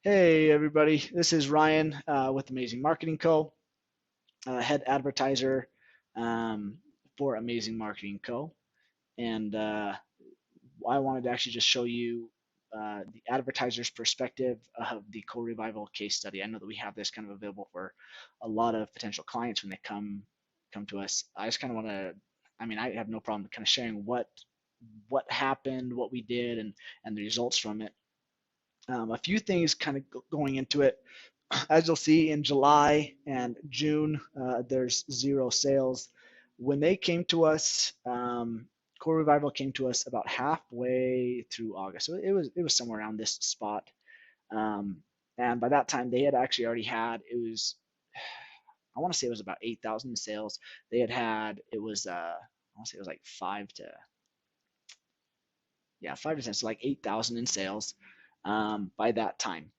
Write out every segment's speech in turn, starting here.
Hey everybody, this is Ryan with Amazing Marketing Co., head advertiser um, for Amazing Marketing Co. And I wanted to actually just show you the advertiser's perspective of the co-revival case study. I know that we have this kind of available for a lot of potential clients when they come to us. I just kind of want to, I have no problem kind of sharing what happened, what we did, and the results from it. A few things kind of going into it. As you'll see in July and June, there's zero sales. When they came to us, Core Revival came to us about halfway through August, so it was somewhere around this spot. Um, and by that time, they had actually already had it was I want to say it was about 8,000 in sales. They had it was I want to say it was like 5 to 10, so like 8,000 in sales by that time.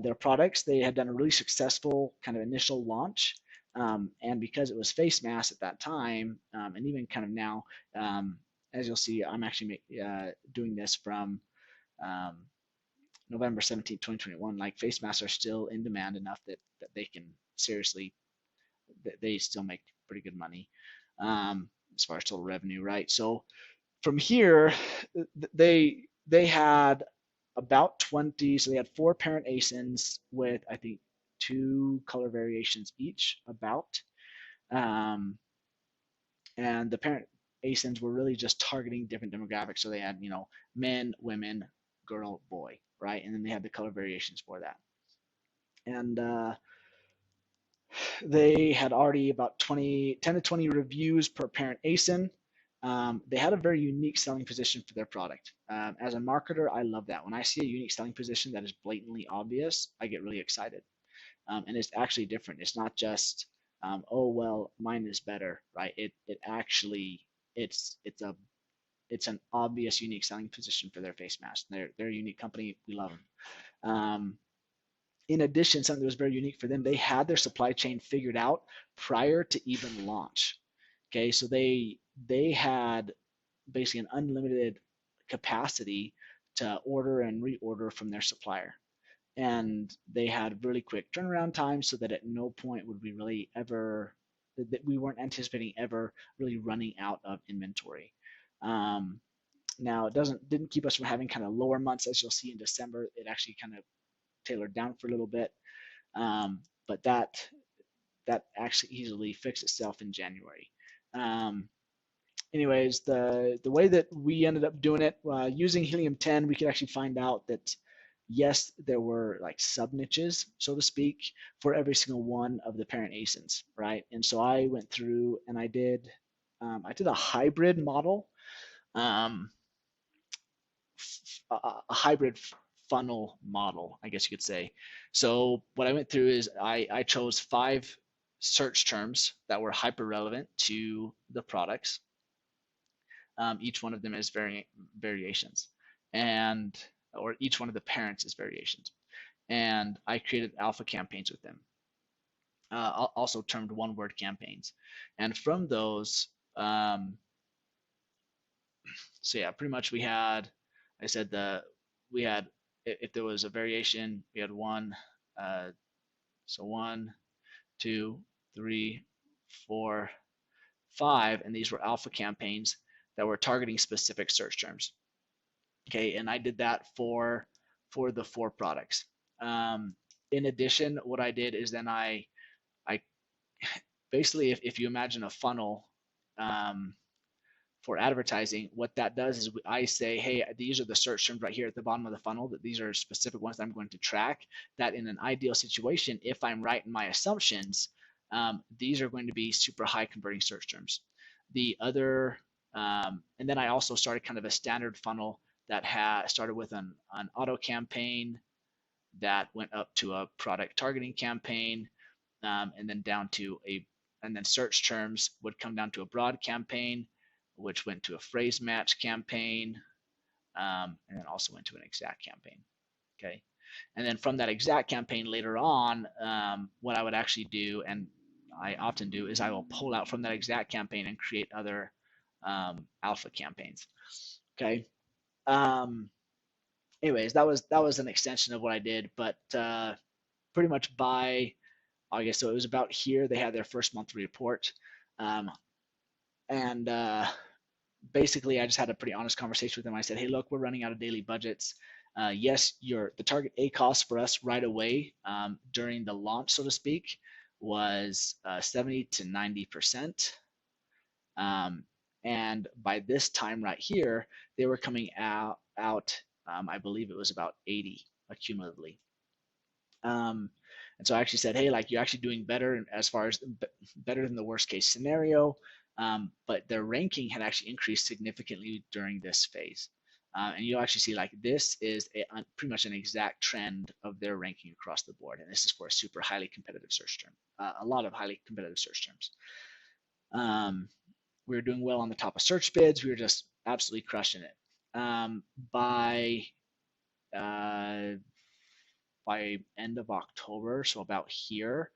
Their products. They had done a really successful kind of initial launch. And because it was face masks at that time, and even kind of now, as you'll see, I'm actually doing this from um, November 17th, 2021. Like face masks are still in demand enough that they can seriously, that they still make pretty good money as far as total revenue, right? So from here, they had about 20, so they had four parent ASINs with I think two color variations each about. Um, and the parent ASINs were really just targeting different demographics. So they had, men, women, girl, boy, right? And then they had the color variations for that. And they had already about 10 to 20 reviews per parent ASIN. They had a very unique selling position for their product. As a marketer, I love that. When I see a unique selling position that is blatantly obvious, I get really excited. And it's actually different. It's not just, oh well, mine is better, right? It actually it's an obvious unique selling position for their face mask. They're a unique company. We love them. In addition, something that was very unique for them, they had their supply chain figured out prior to even launch. Okay, so they had basically an unlimited capacity to order and reorder from their supplier. And they had really quick turnaround time so that at no point would we really ever that we weren't anticipating ever really running out of inventory. Um, Now it didn't keep us from having kind of lower months as you'll see in December. It actually kind of tailored down for a little bit, but that actually easily fixed itself in January. Um, Anyways, the way that we ended up doing it using helium 10, we could actually find out that yes, there were like sub niches, so to speak, for every single one of the parent ASINs, right? And so I went through and I did a hybrid model, um, a hybrid funnel model, I guess you could say. So what I went through is I chose 5 search terms that were hyper relevant to the products. Each one of them is variations, and or each one of the parents is variations. And I created alpha campaigns with them, also termed one-word campaigns. And from those, so yeah, pretty much we had, I said we had if there was a variation, we had one, so 1, 2, 3, 4, 5, and these were alpha campaigns that were targeting specific search terms. Okay, and I did that for the 4 products. In addition, what I did is then I basically if you imagine a funnel for advertising, what that does is I say, hey, these are the search terms right here at the bottom of the funnel, that these are specific ones that I'm going to track, that in an ideal situation, if I'm right in my assumptions, these are going to be super high converting search terms. The other, and then I also started kind of a standard funnel that started with an auto campaign that went up to a product targeting campaign, and then and then search terms would come down to a broad campaign, which went to a phrase match campaign, and then also went to an exact campaign. Okay. And then from that exact campaign later on, what I would actually do, and I often do, is I will pull out from that exact campaign and create other alpha campaigns. Okay. Um, anyways, that was an extension of what I did, but pretty much by August, so it was about here they had their first monthly report, um, and basically I just had a pretty honest conversation with them. I said, hey, look, we're running out of daily budgets. Yes, the target A cost for us right away during the launch, so to speak, was 70 to 90%. Um, and by this time right here, they were coming out I believe it was about 80 accumulatively. Um, and so I actually said, hey, like you're actually doing better as far as better than the worst case scenario. But their ranking had actually increased significantly during this phase. And you'll actually see like this is pretty much an exact trend of their ranking across the board. And this is for a super highly competitive search term, a lot of highly competitive search terms. Um, we were doing well on the top of search bids. We were just absolutely crushing it. By uh, by end of October, so about here,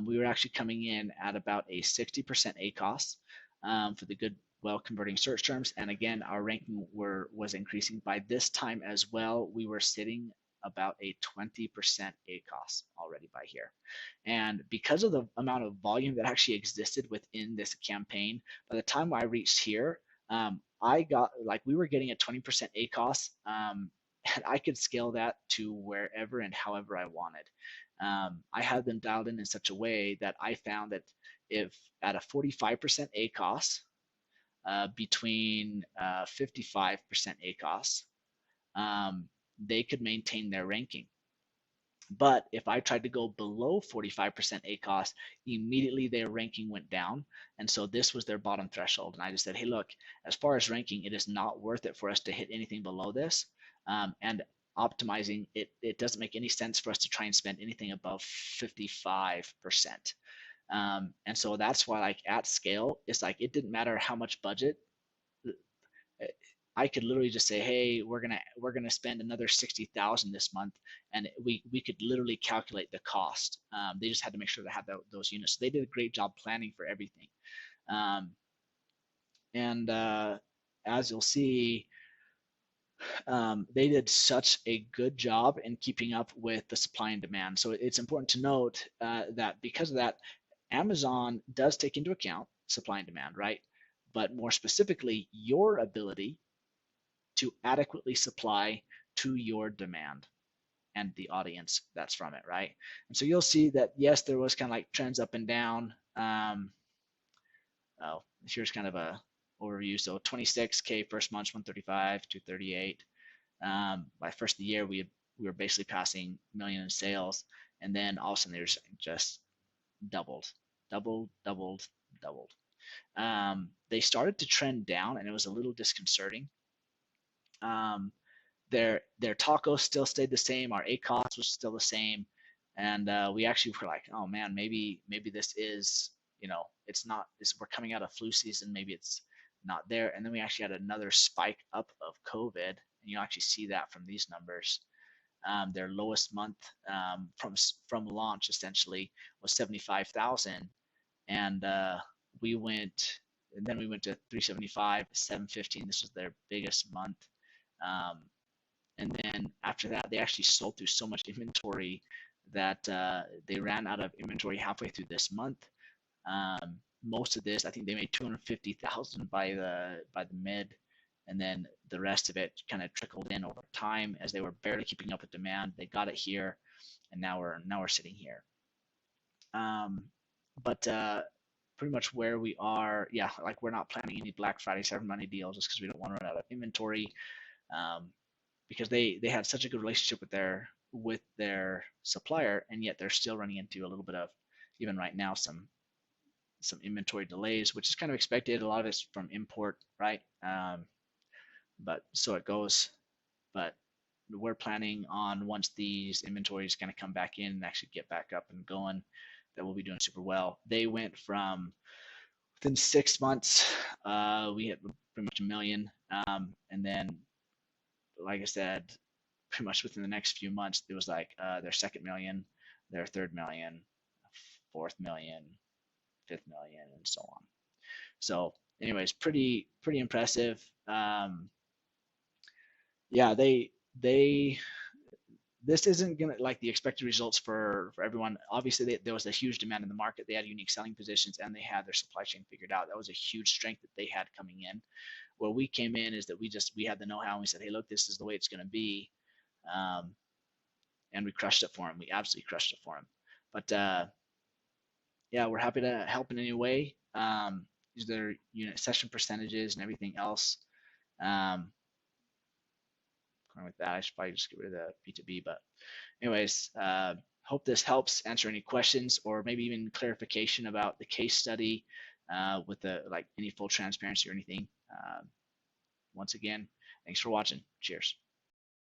we were actually coming in at about a 60% ACOS for the good, well converting search terms. And again, our ranking was increasing. By this time as well, we were sitting about a 20% ACOS already by here. And because of the amount of volume that actually existed within this campaign, by the time I reached here, I got like we were getting a 20% ACOS, and I could scale that to wherever and however I wanted. I had them dialed in such a way that I found that if at a 45% ACOS, between 55% ACOS, they could maintain their ranking. But if I tried to go below 45% ACOS, immediately their ranking went down. And so this was their bottom threshold. And I just said, hey, look, as far as ranking, it is not worth it for us to hit anything below this. And optimizing it, it doesn't make any sense for us to try and spend anything above 55%. And so that's why, like at scale, it's like it didn't matter how much budget. I could literally just say, hey, we're gonna spend another 60,000 this month, and we could literally calculate the cost. They just had to make sure they had those units. So they did a great job planning for everything, um, and as you'll see, they did such a good job in keeping up with the supply and demand. So it's important to note that because of that, Amazon does take into account supply and demand, right? But more specifically, your ability to adequately supply to your demand and the audience that's from it, right? And so you'll see that yes, there was kind of like trends up and down. Oh, here's kind of a overview. So 26K first month, 135, 238. By first of the year, we were basically passing million in sales, and then all of a sudden there's just doubled, doubled, doubled, doubled. They started to trend down, and it was a little disconcerting. Um, their tacos still stayed the same. Our ACOS was still the same, and we actually were like, oh man, maybe this is it's not. We're coming out of flu season. Maybe it's not there. And then we actually had another spike up of COVID, and you actually see that from these numbers. Their lowest month from launch essentially was 75,000, and we went. And then we went to 375, 715. This was their biggest month. Um, and then after that, they actually sold through so much inventory that they ran out of inventory halfway through this month. Most of this, I think they made 250,000 by the mid, and then the rest of it kind of trickled in over time as they were barely keeping up with demand. They got it here, and now we're sitting here. But pretty much where we are, yeah, like we're not planning any Black Friday, Cyber Monday deals just because we don't want to run out of inventory. Because they had such a good relationship with their supplier, and yet they're still running into a little bit of, even right now, some inventory delays, which is kind of expected. A lot of it's from import, right? But so it goes. But we're planning on, once these inventories kind of come back in and actually get back up and going, that we'll be doing super well. They went from within 6 months, we hit pretty much a million, and then like I said, pretty much within the next few months, it was like their second million, their third million, fourth million, fifth million, and so on. So, anyways, pretty impressive. Yeah, they this isn't gonna like the expected results for everyone. Obviously, there was a huge demand in the market. They had unique selling positions and they had their supply chain figured out. That was a huge strength that they had coming in. Where we came in is that we had the know-how and we said, hey, look, this is the way it's going to be, um, and we crushed it for them. We absolutely crushed it for them. But yeah, we're happy to help in any way. These are their unit session percentages and everything else. Um, with that, I should probably just get rid of the P2B. But anyways, hope this helps answer any questions or maybe even clarification about the case study with the like any full transparency or anything. Once again, thanks for watching. Cheers.